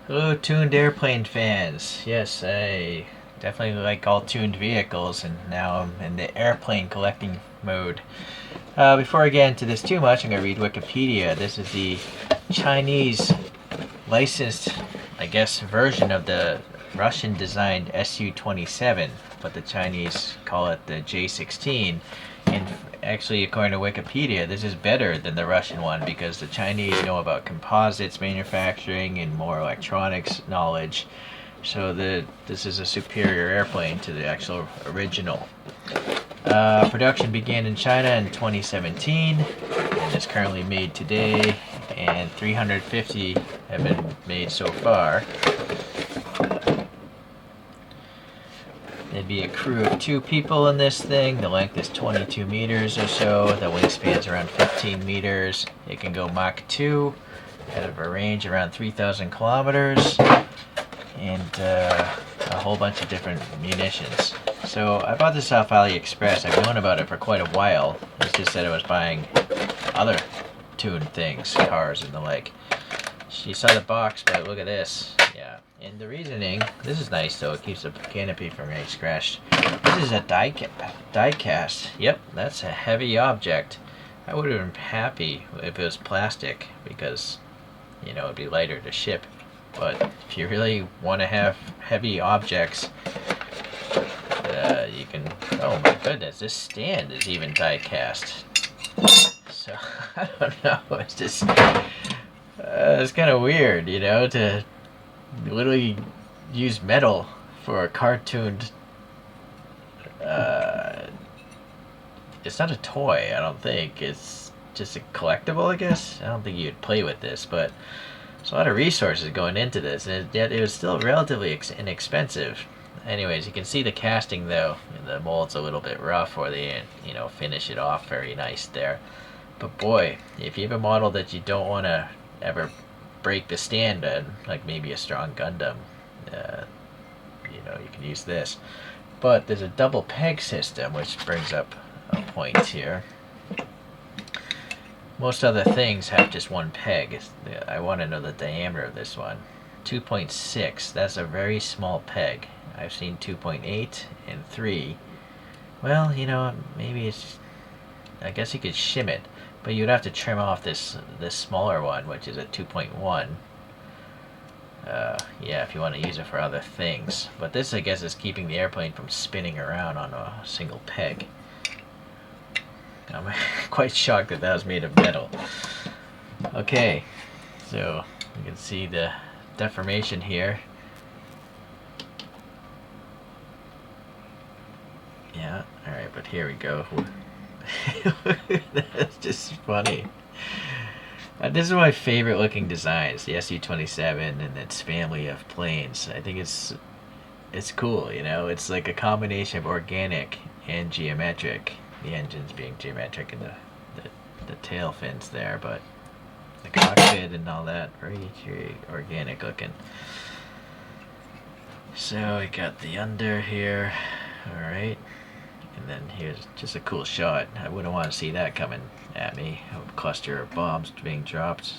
Hello, tuned airplane fans. Yes, I definitely like all tuned vehicles, and now I'm in the airplane collecting mode. Before I get into this too much, I'm going to read Wikipedia. This is the Chinese licensed, I guess, version of the Russian designed Su-27, but the Chinese call it the J16. And actually, according to Wikipedia, this is better than the Russian one because the Chinese know about composites manufacturing and more electronics knowledge. So this is a superior airplane to the actual original. Production began in China in 2017 and is currently made today, and 350 have been made so far. There'd be a crew of 2 people in this thing. The length is 22 meters or so. The wingspan's around 15 meters. It can go Mach 2 at a range around 3,000 kilometers, and a whole bunch of different munitions. So I bought this off AliExpress. I've known about it for quite a while. It's just that I was buying other tuned things, cars and the like. She saw the box, but look at this. Yeah. And the reasoning, this is nice though, it keeps the canopy from getting scratched. This is a die cast. Yep, that's a heavy object. I would have been happy if it was plastic because, you know, it'd be lighter to ship. But if you really want to have heavy objects, you can, oh my goodness, this stand is even die cast. So, I don't know, it's just, it's kind of weird, you know, to literally use metal for a cartooned. It's not a toy, I don't think. It's just a collectible, I guess. I don't think you'd play with this, but there's a lot of resources going into this, and yet it was still relatively inexpensive. Anyways, you can see the casting though. The mold's a little bit rough, or they, you know, finish it off very nice there. But boy, if you have a model that you don't want to ever break the stand in, like maybe a strong Gundam, you know, you can use this. But there's a double peg system, which brings up a point here. Most other things have just one peg. I want to know the diameter of this one. 2.6, that's a very small peg. I've seen 2.8 and 3. Well, you know, maybe it's, I guess you could shim it, but you'd have to trim off this smaller one, which is a 2.1. Yeah, if you want to use it for other things. But this, I guess, is keeping the airplane from spinning around on a single peg. I'm quite shocked that that was made of metal. Okay, so you can see the deformation here. Yeah, alright, but here we go. That's just funny. This is my favorite looking designs, the Su-27 and its family of planes. I think it's cool, you know. It's like a combination of organic and geometric. The engines being geometric and the tail fins there, but the cockpit and all that, very organic looking. So we got the under here, alright. And then here's just a cool shot. I wouldn't want to see that coming at me. A cluster of bombs being dropped.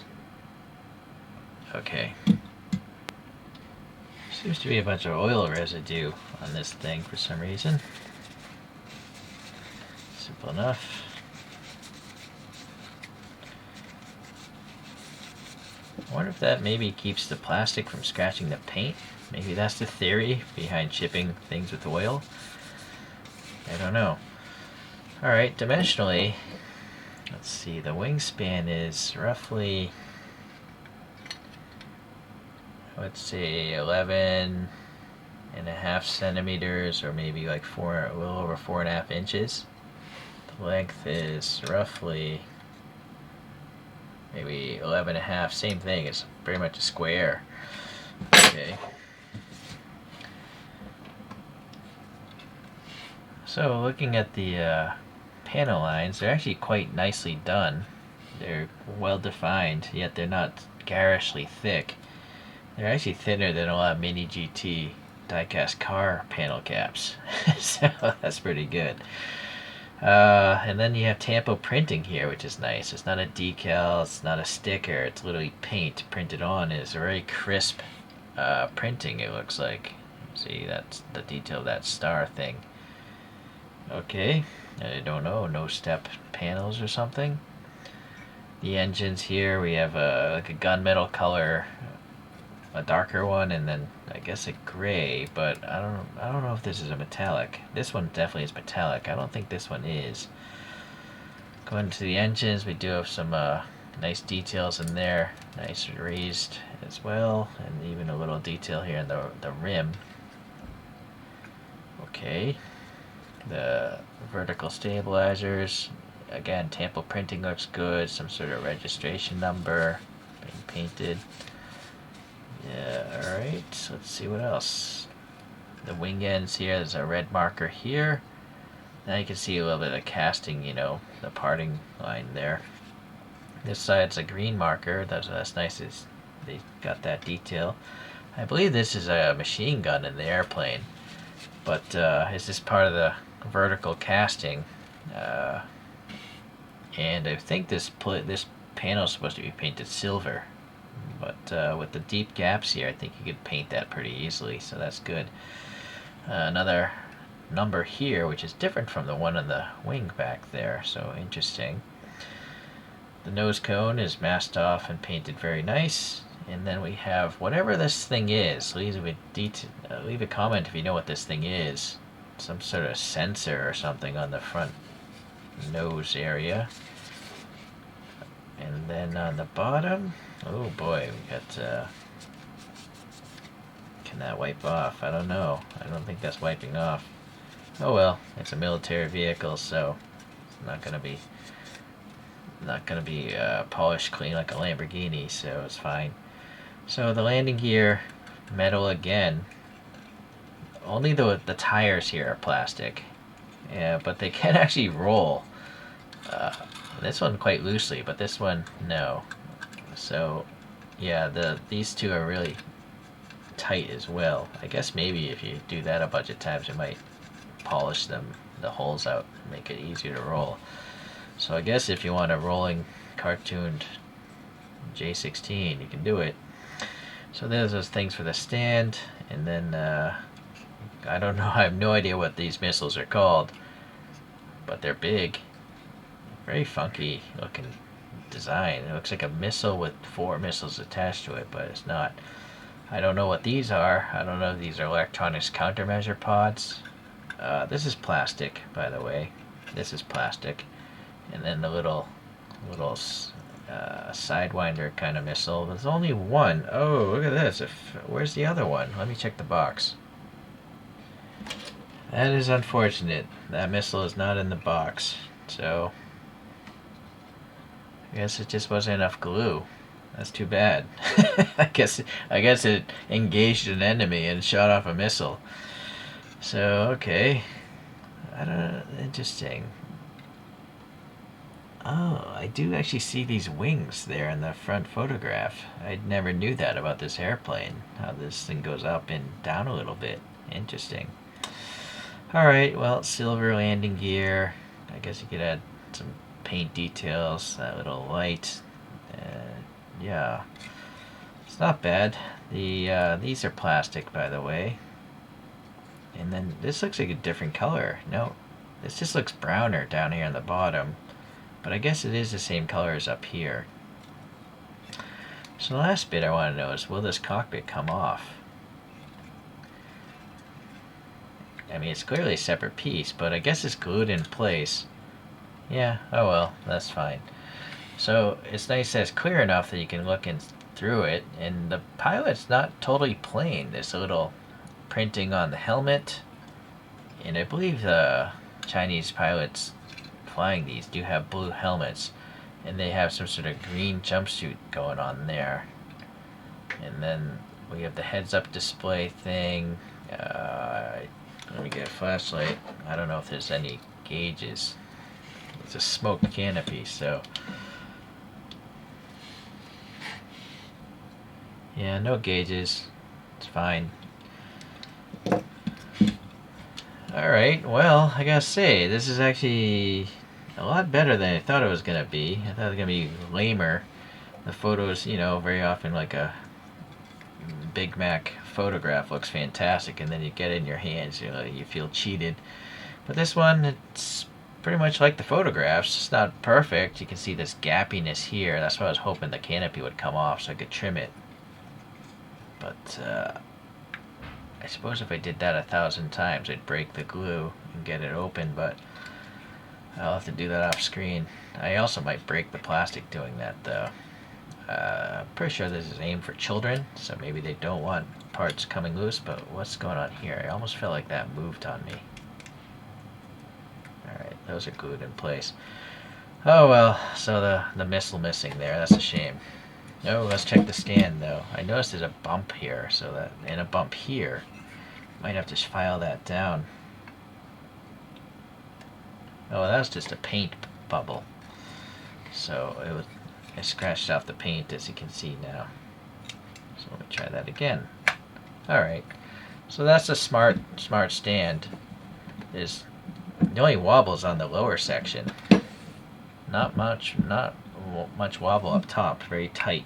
Okay. Seems to be a bunch of oil residue on this thing for some reason. Simple enough. I wonder if that maybe keeps the plastic from scratching the paint. Maybe that's the theory behind shipping things with oil. I don't know. Alright, dimensionally, let's see, the wingspan is roughly, let's say 11.5 centimeters, or maybe like a little over 4.5 inches. The length is roughly maybe 11.5, same thing, it's very much a square. Okay. So looking at the panel lines, they're actually quite nicely done. They're well defined, yet they're not garishly thick. They're actually thinner than a lot of mini GT diecast car panel caps. So that's pretty good. And then you have tampo printing here, which is nice. It's not a decal, it's not a sticker, it's literally paint printed on. It's very crisp printing, it looks like. See, that's the detail of that star thing. Okay, I don't know, no step panels or something. The engines here, we have like a gunmetal color, a darker one, and then I guess a gray, but I don't know if this is a metallic. This one definitely is metallic. I don't think this one is. Going to the engines, we do have some nice details in there, nice raised as well, and even a little detail here in the rim. Okay, the vertical stabilizers, again, tampo printing looks good, some sort of registration number being painted. Yeah, alright, let's see what else. The wing ends here, there's a red marker here. Now you can see a little bit of casting, you know, the parting line there. This side's a green marker, that's nice, they got that detail. I believe this is a machine gun in the airplane, but is this part of the vertical casting? And I think this panel is supposed to be painted silver, but with the deep gaps here, I think you could paint that pretty easily, so that's good. Another number here, which is different from the one on the wing back there, so interesting. The nose cone is masked off and painted very nice, and then we have whatever this thing is. Leave a comment if you know what this thing is. Some sort of sensor or something on the front nose area. And then on the bottom, oh boy, we got can that wipe off? I don't know. I don't think that's wiping off. Oh well, it's a military vehicle, so it's not gonna be polished clean like a Lamborghini, so it's fine. So the landing gear, metal again. Only the tires here are plastic, yeah, but they can actually roll. This one quite loosely, but this one no. So yeah, these two are really tight as well. I guess maybe if you do that a bunch of times, you might polish the holes out, make it easier to roll. So I guess if you want a rolling cartooned J16, you can do it. So there's those things for the stand, and then I don't know, I have no idea what these missiles are called, but they're big. Very funky looking design. It looks like a missile with 4 missiles attached to it, but it's not. I don't know what these are. I don't know if these are electronics countermeasure pods. This is plastic, by the way. This is plastic. And then the little sidewinder kind of missile. There's only one. Oh, look at this. Where's the other one? Let me check the box. That is unfortunate. That missile is not in the box. So I guess it just wasn't enough glue. That's too bad. I guess it engaged an enemy and shot off a missile. So okay, I don't know. Interesting. Oh, I do actually see these wings there in the front photograph. I never knew that about this airplane. How this thing goes up and down a little bit. Interesting. Alright, well, silver landing gear. I guess you could add some paint details. That little light. Yeah. It's not bad. These are plastic, by the way. And then this looks like a different color. No, this just looks browner down here on the bottom. But I guess it is the same color as up here. So the last bit I want to know is, will this cockpit come off? I mean, it's clearly a separate piece, but I guess it's glued in place. Yeah, oh well, that's fine. So it's nice that it's clear enough that you can look in through it, and the pilot's not totally plain. There's a little printing on the helmet, and I believe the Chinese pilots flying these do have blue helmets, and they have some sort of green jumpsuit going on there. And then we have the heads-up display thing. Let me get a flashlight. I don't know if there's any gauges. It's a smoked canopy, so yeah, no gauges. It's fine. Alright, well, I gotta say, this is actually a lot better than I thought it was gonna be. I thought it was gonna be lamer. The photos, you know, very often like a Big Mac photograph looks fantastic, and then you get it in your hands, you feel cheated. But this one, it's pretty much like the photographs. It's not perfect. You can see this gappiness here. That's why I was hoping the canopy would come off so I could trim it. But I suppose if I did that 1,000 times, I'd break the glue and get it open, but I'll have to do that off screen. I also might break the plastic doing that, though. I'm pretty sure this is aimed for children, so maybe they don't want parts coming loose, but what's going on here? I almost felt like that moved on me. Alright, those are glued in place. Oh well, so the missile missing there, that's a shame. Oh, let's check the stand though. I noticed there's a bump here, so that, and a bump here. Might have to file that down. Oh, that was just a paint bubble. So I scratched off the paint, as you can see now. So let me try that again. Alright, so that's a smart stand. The only wobble is on the lower section. Not much wobble up top, very tight.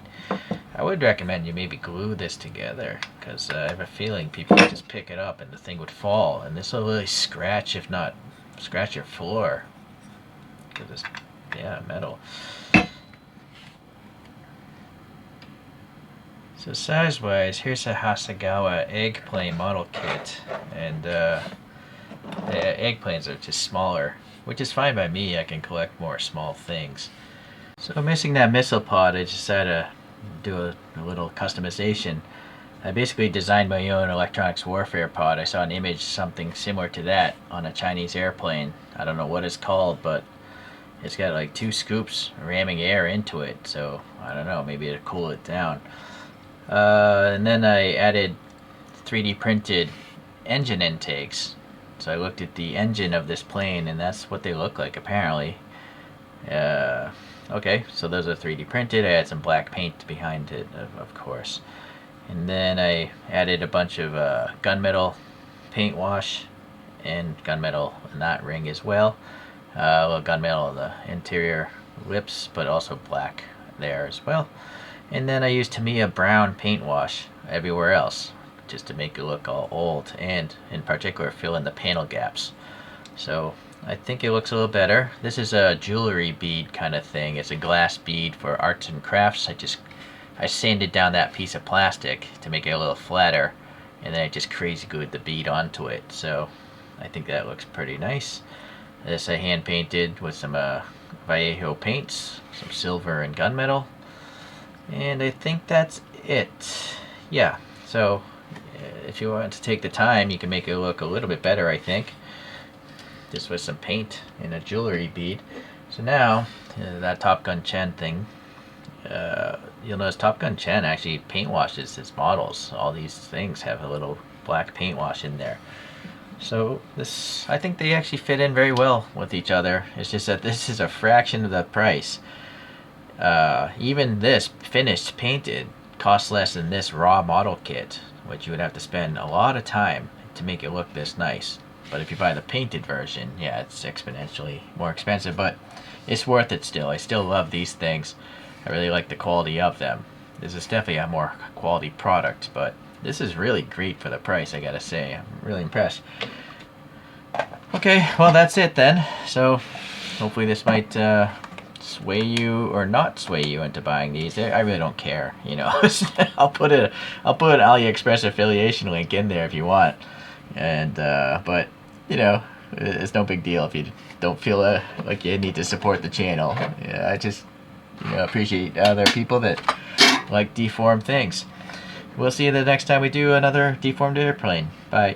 I would recommend you maybe glue this together, because I have a feeling people would just pick it up and the thing would fall, and this will really scratch, if not scratch your floor. Because it's, yeah, metal. So size-wise, here's a Hasegawa eggplane model kit, and the eggplanes are just smaller, which is fine by me. I can collect more small things. So missing that missile pod, I decided to do a little customization. I basically designed my own electronics warfare pod. I saw an image, something similar to that, on a Chinese airplane. I don't know what it's called, but it's got like 2 scoops ramming air into it, so I don't know, maybe it'll cool it down. And then I added 3D printed engine intakes. So I looked at the engine of this plane, and that's what they look like apparently. Okay, so those are 3D printed. I had some black paint behind it, of course. And then I added a bunch of gunmetal paint wash and gunmetal in that ring as well. A little gunmetal on the interior lips, but also black there as well. And then I used Tamiya brown paint wash everywhere else, just to make it look all old, and in particular fill in the panel gaps. So I think it looks a little better. This is a jewelry bead kind of thing. It's a glass bead for arts and crafts. I sanded down that piece of plastic to make it a little flatter, and then I just crazy glued the bead onto it. So I think that looks pretty nice. This I hand painted with some Vallejo paints, some silver and gunmetal. And I think that's it. Yeah, so if you want to take the time, you can make it look a little bit better, I think. Just with some paint and a jewelry bead. So now, that Top Gun Chen thing, you'll notice Top Gun Chen actually paint washes his models. All these things have a little black paint wash in there. So this, I think they actually fit in very well with each other. It's just that this is a fraction of the price. Even this finished painted costs less than this raw model kit, which you would have to spend a lot of time to make it look this nice. But if you buy the painted version, yeah, it's exponentially more expensive, but it's worth it still. I still love these things. I really like the quality of them. This is definitely a more quality product, but this is really great for the price, I gotta say. I'm really impressed. Okay, well that's it then. So hopefully this might sway you or not sway you into buying these. I really don't care, you know. I'll put an AliExpress affiliation link in there if you want. And but you know, it's no big deal if you don't feel like you need to support the channel. Yeah, I just, you know, appreciate other people that like deformed things. We'll see you the next time we do another deformed airplane. Bye.